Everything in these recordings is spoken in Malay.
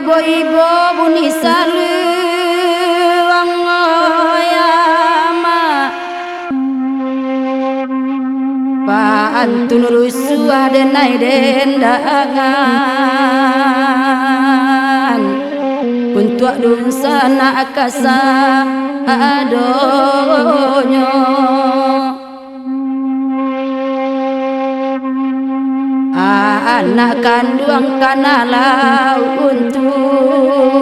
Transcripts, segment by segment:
Ibo-ibo bunyi saluang oyama pantun rusuh denai dendangan untuk dun sana akasa adonyo anak kandung kanalau untung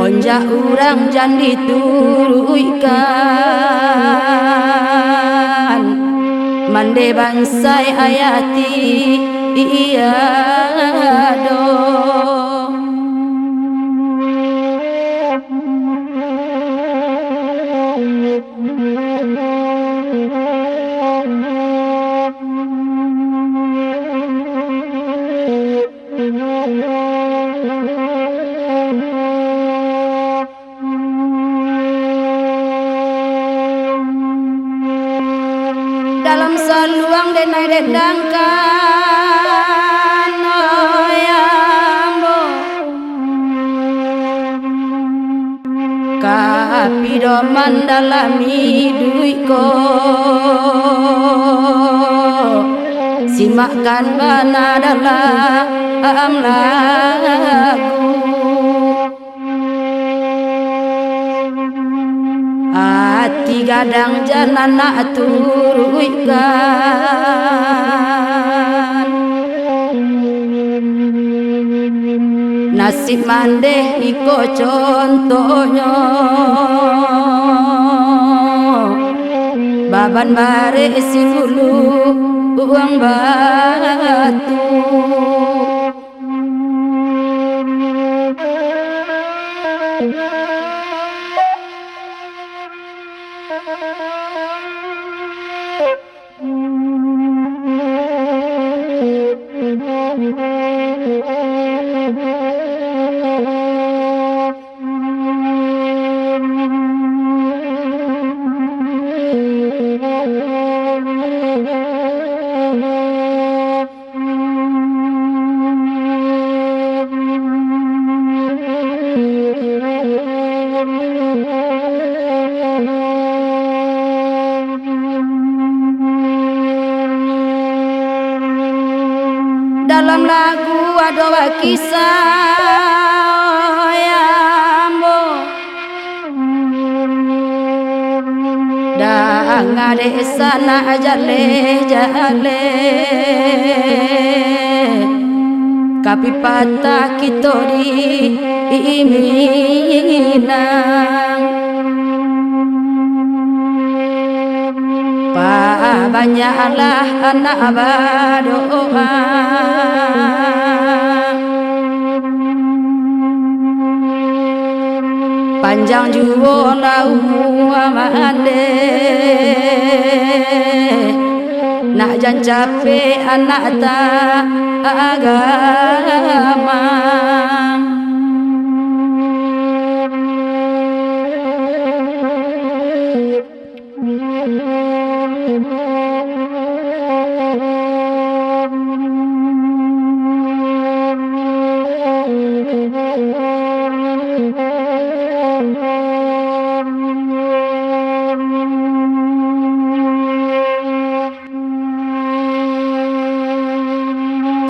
onja urang jan dituruikan mande bansai ayati iya do dalam saluang denai dendangkan oyambo kapidoman dalam hidupku simakkan bana dalam lagu hati gadang janana turuikan nasib mandeh iko contohnya baban bare singulu uang batu dalam lagu ada kisah oyambo dang ade sana jale jale kapi patah kitori iminang banyaklah anak berdoa panjang jua umur mande nak jan capek anak tak agama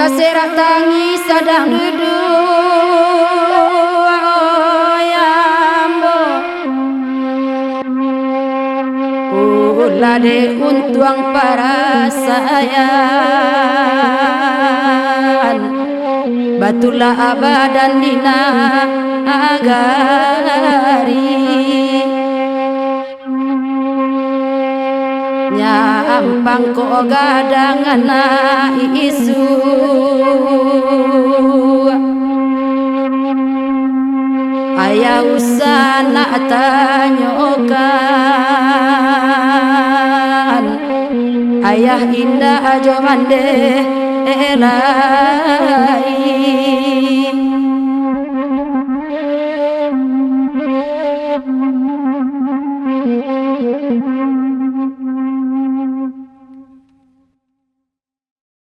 Taserak tangis sedang duduk oyambo ulade untuang para sayan batulah abadan dina agari nyampang ko gadang anak isu ayah usah nak tanyokan ayah indah ajo mande elai